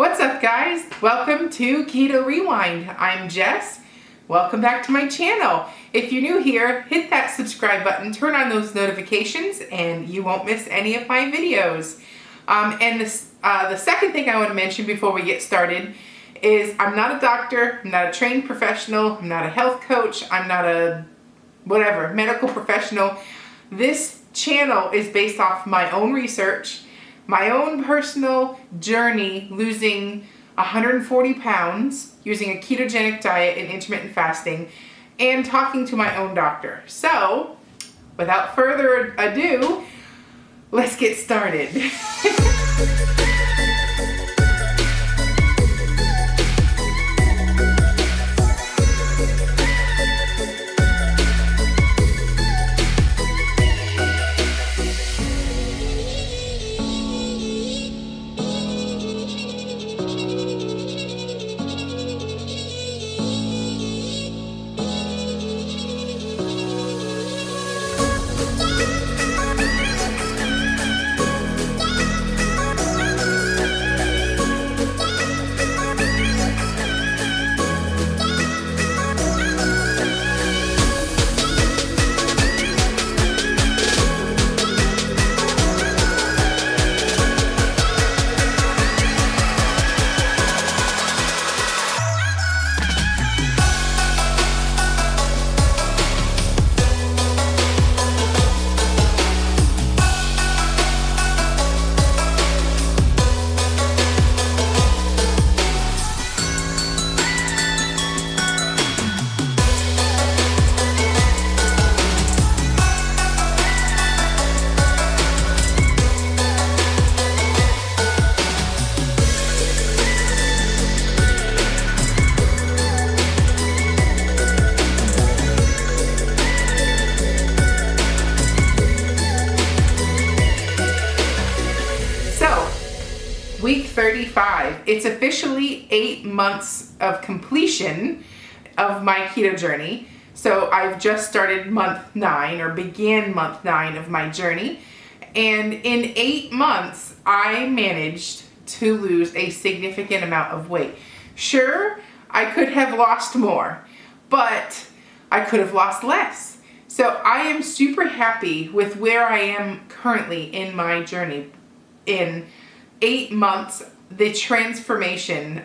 What's up, guys? Welcome to Keto Rewind. I'm Jess. Welcome back to my channel. If you're new here, hit that subscribe button, turn on those notifications, and you won't miss any of my videos. The second thing I want to mention before we get started is I'm not a doctor, I'm not a trained professional, I'm not a health coach, I'm not a medical professional. This channel is based off my own research, my own personal journey losing 140 pounds using a ketogenic diet and intermittent fasting, and talking to my own doctor. So, without further ado, let's get started. Week 35. It's officially 8 months of completion of my keto journey. So I've just started month 9, or began month 9 of my journey. And in 8 months, I managed to lose a significant amount of weight. Sure, I could have lost more, but I could have lost less. So I am super happy with where I am currently in my journey. In 8 months, the transformation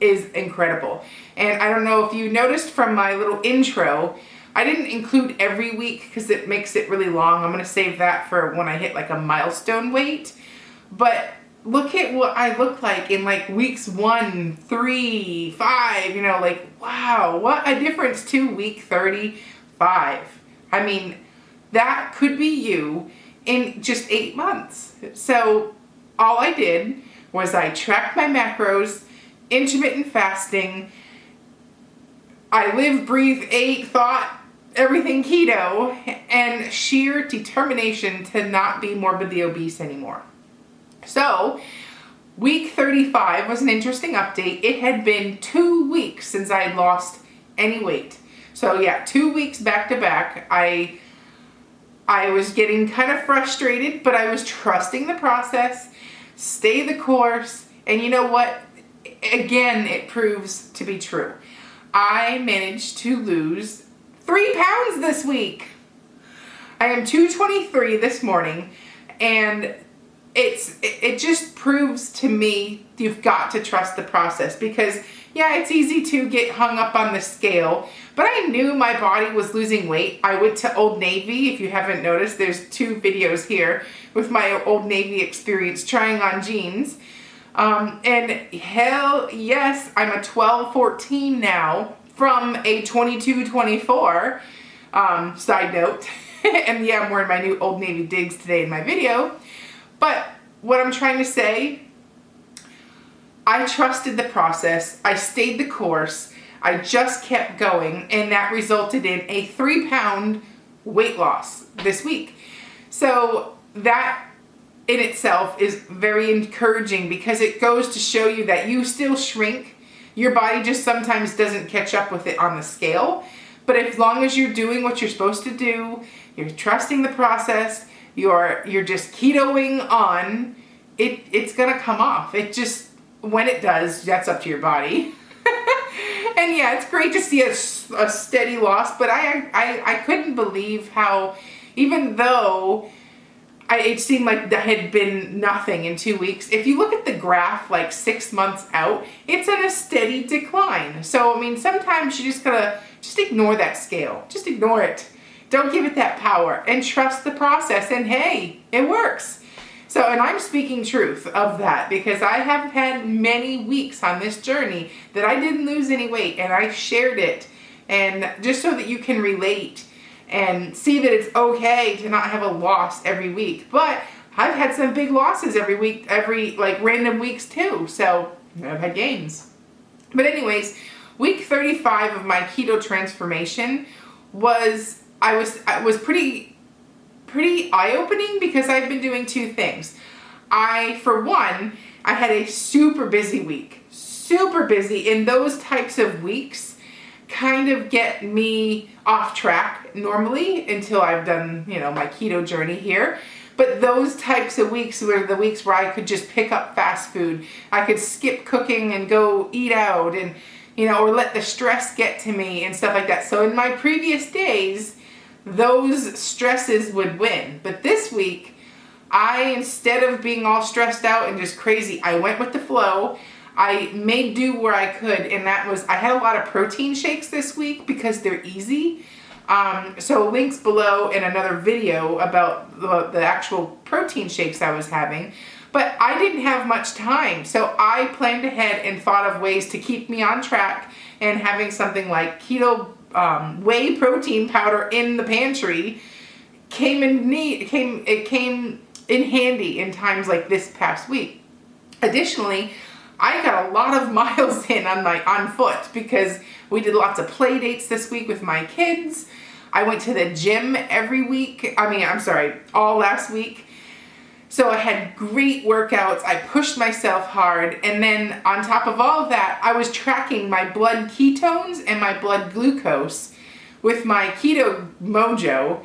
is incredible. And I don't know if you noticed from my little intro, I didn't include every week because it makes it really long. I'm going to save that for when I hit like a milestone weight. But look at what I look like in like weeks 1, 3, 5, wow, what a difference to week 35. I mean, that could be you in just 8 months. So all I did was I tracked my macros, intermittent fasting, I live, breathe, ate, thought, everything keto, and sheer determination to not be morbidly obese anymore. So, week 35 was an interesting update. It had been 2 weeks since I had lost any weight. So yeah, 2 weeks back to back. I was getting kind of frustrated, but I was trusting the process, stay the course, and you know what? Again, it proves to be true. I managed to lose 3 pounds this week. I am 223 this morning, and it just proves to me you've got to trust the process, because yeah, it's easy to get hung up on the scale, but I knew my body was losing weight. I went to Old Navy. If you haven't noticed, there's 2 videos here with my Old Navy experience trying on jeans. And hell yes, I'm a 12-14 now from a 22-24, side note. And yeah, I'm wearing my new Old Navy digs today in my video. But what I'm trying to say, I trusted the process, I stayed the course, I just kept going, and that resulted in a 3-pound weight loss this week. So that in itself is very encouraging, because it goes to show you that you still shrink. Your body just sometimes doesn't catch up with it on the scale. But as long as you're doing what you're supposed to do, you're trusting the process, you're just ketoing on, it's gonna come off. It just when it does, that's up to your body. And yeah, it's great to see a steady loss, but I couldn't believe how, even though it seemed like there had been nothing in 2 weeks, if you look at the graph like 6 months out, it's in a steady decline. So, I mean, sometimes you just gotta ignore that scale. Just ignore it. Don't give it that power and trust the process. And hey, it works. So, and I'm speaking truth of that because I have had many weeks on this journey that I didn't lose any weight, and I shared it, and just so that you can relate and see that it's okay to not have a loss every week. But I've had some big losses every week, like random weeks too. So I've had gains. But anyways, week 35 of my keto transformation was pretty eye-opening because I've been doing two things. For one, I had a super busy week. Super busy. And those types of weeks kind of get me off track normally until I've done, my keto journey here. But those types of weeks were the weeks where I could just pick up fast food. I could skip cooking and go eat out and, or let the stress get to me and stuff like that. So in my previous days, those stresses would win. But this week, instead of being all stressed out and just crazy, I went with the flow. I made do where I could, and I had a lot of protein shakes this week because they're easy. So links below and another video about the actual protein shakes I was having. But I didn't have much time, so I planned ahead and thought of ways to keep me on track, and having something like keto whey protein powder in the pantry came in handy in times like this past week. Additionally, I got a lot of miles in on foot because we did lots of play dates this week with my kids. I went to the gym all last week. So I had great workouts. I pushed myself hard. And then on top of all of that, I was tracking my blood ketones and my blood glucose with my Keto Mojo.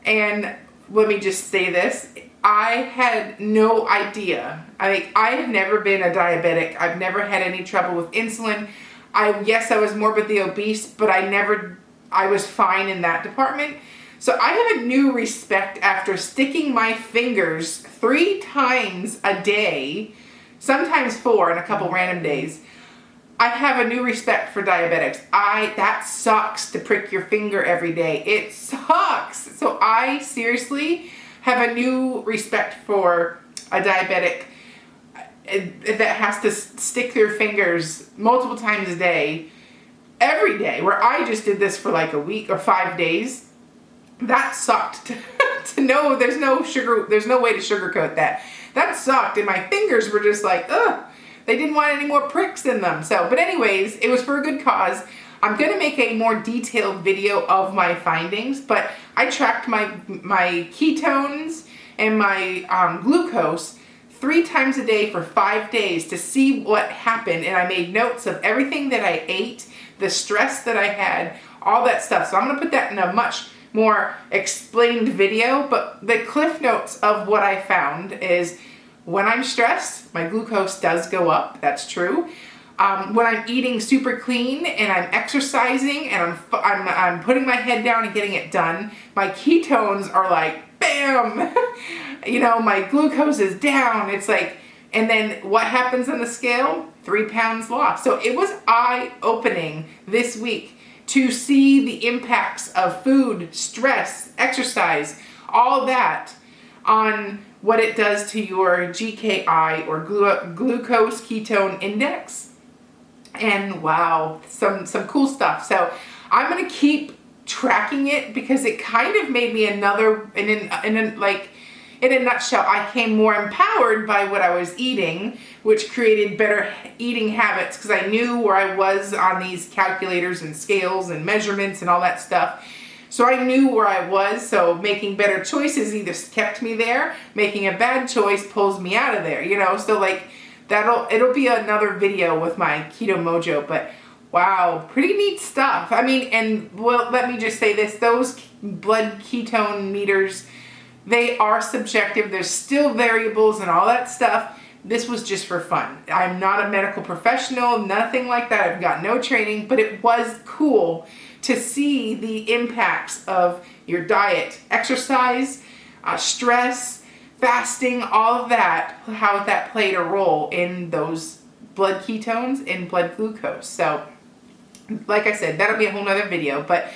And let me just say this. I had no idea. I've never been a diabetic. I've never had any trouble with insulin. I was morbidly obese, but I was fine in that department. So I have a new respect after sticking my fingers 3 times a day, sometimes 4 on a couple random days. I have a new respect for diabetics. That sucks to prick your finger every day. It sucks. So I seriously have a new respect for a diabetic that has to stick their fingers multiple times a day, every day, where I just did this for like a week or 5 days. That sucked to know there's no way to sugarcoat that. That sucked, and my fingers were just like, ugh, they didn't want any more pricks in them. But anyways, it was for a good cause. I'm going to make a more detailed video of my findings, but I tracked my ketones and my glucose 3 times a day for 5 days to see what happened, and I made notes of everything that I ate, the stress that I had, all that stuff. So I'm going to put that in a much more explained video, but the cliff notes of what I found is when I'm stressed, my glucose does go up. That's true. When I'm eating super clean and I'm exercising and I'm putting my head down and getting it done, my ketones are like, bam, my glucose is down. It's like, and then what happens on the scale? 3 pounds lost. So it was eye-opening this week to see the impacts of food, stress, exercise, all that on what it does to your GKI or glucose ketone index. And wow, some cool stuff. So I'm going to keep tracking it because it kind of made me in a nutshell, I came more empowered by what I was eating, which created better eating habits because I knew where I was on these calculators and scales and measurements and all that stuff. So I knew where I was, so making better choices either kept me there, making a bad choice pulls me out of there, So it'll be another video with my Keto Mojo, but wow, pretty neat stuff. Let me just say this, those blood ketone meters, they are subjective. There's still variables and all that stuff, this was just for fun. I'm not a medical professional, nothing like that. I've got no training, but it was cool to see the impacts of your diet, exercise, stress, fasting, all of that, how that played a role in those blood ketones and blood glucose. So like I said, that'll be a whole nother video, but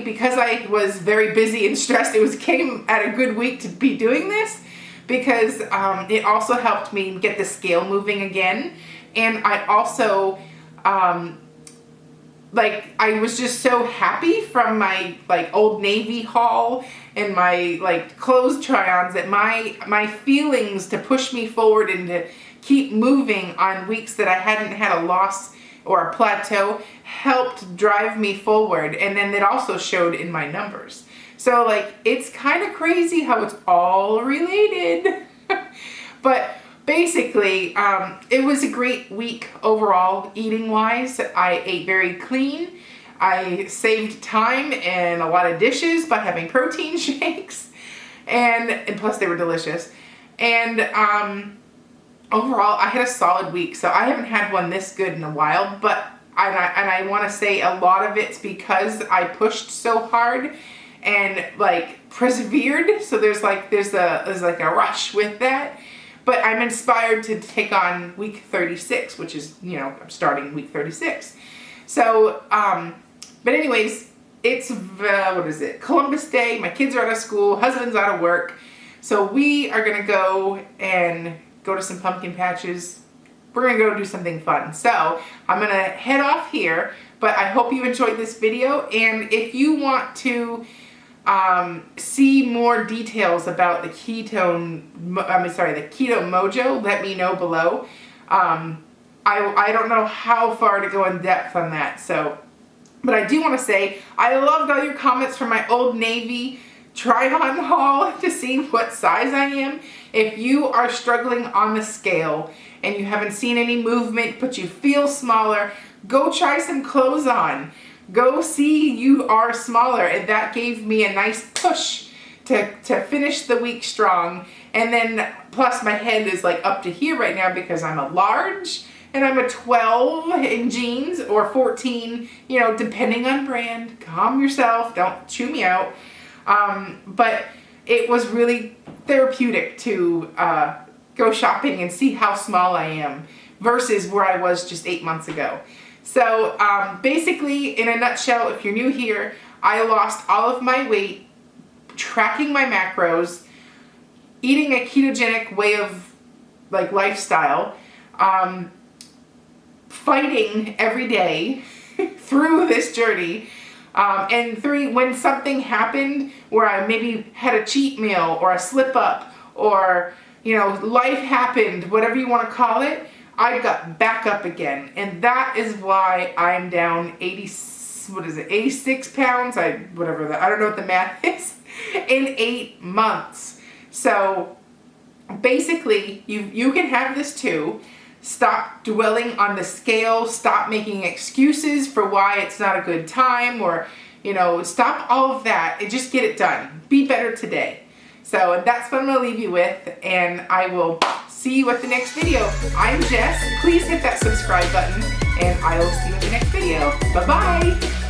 because I was very busy and stressed, came at a good week to be doing this, because it also helped me get the scale moving again. And I also, I was just so happy from my Old Navy haul and my clothes try-ons that my feelings to push me forward and to keep moving on weeks that I hadn't had a loss or a plateau helped drive me forward. And then it also showed in my numbers. So it's kind of crazy how it's all related. But basically, it was a great week overall, eating wise. I ate very clean. I saved time and a lot of dishes by having protein shakes. And plus they were delicious. And overall, I had a solid week. So I haven't had one this good in a while, but I want to say a lot of it's because I pushed so hard and persevered. So there's a rush with that. But I'm inspired to take on week 36, which is, I'm starting week 36. So, but anyways, it's, Columbus Day. My kids are out of school, husband's out of work. So we are going to go to some pumpkin patches. We're going to go do something fun. So I'm going to head off here, but I hope you enjoyed this video. And if you want to see more details about the keto mojo, let me know below. I don't know how far to go in depth on that. So, but I do want to say, I loved all your comments from my Old Navy try-on haul to see what size I am. If you are struggling on the scale and you haven't seen any movement, but you feel smaller, go try some clothes on. Go see you are smaller. And that gave me a nice push to finish the week strong. And then plus my head is up to here right now because I'm a large and I'm a 12 in jeans, or 14, depending on brand. Calm yourself, don't chew me out. But it was really therapeutic to go shopping and see how small I am versus where I was just 8 months ago. So basically, in a nutshell, if you're new here, I lost all of my weight, tracking my macros, eating a ketogenic way of lifestyle, fighting every day through this journey. And 3, when something happened where I maybe had a cheat meal or a slip up or, life happened, whatever you want to call it, I got back up again. And that is why I'm down 86 pounds? I don't know what the math is, in 8 months. So basically, you can have this too. Stop dwelling on the scale. Stop making excuses for why it's not a good time, or, stop all of that and just get it done. Be better today. So that's what I'm going to leave you with, and I will see you at the next video. I'm Jess. Please hit that subscribe button, and I will see you in the next video. Bye-bye.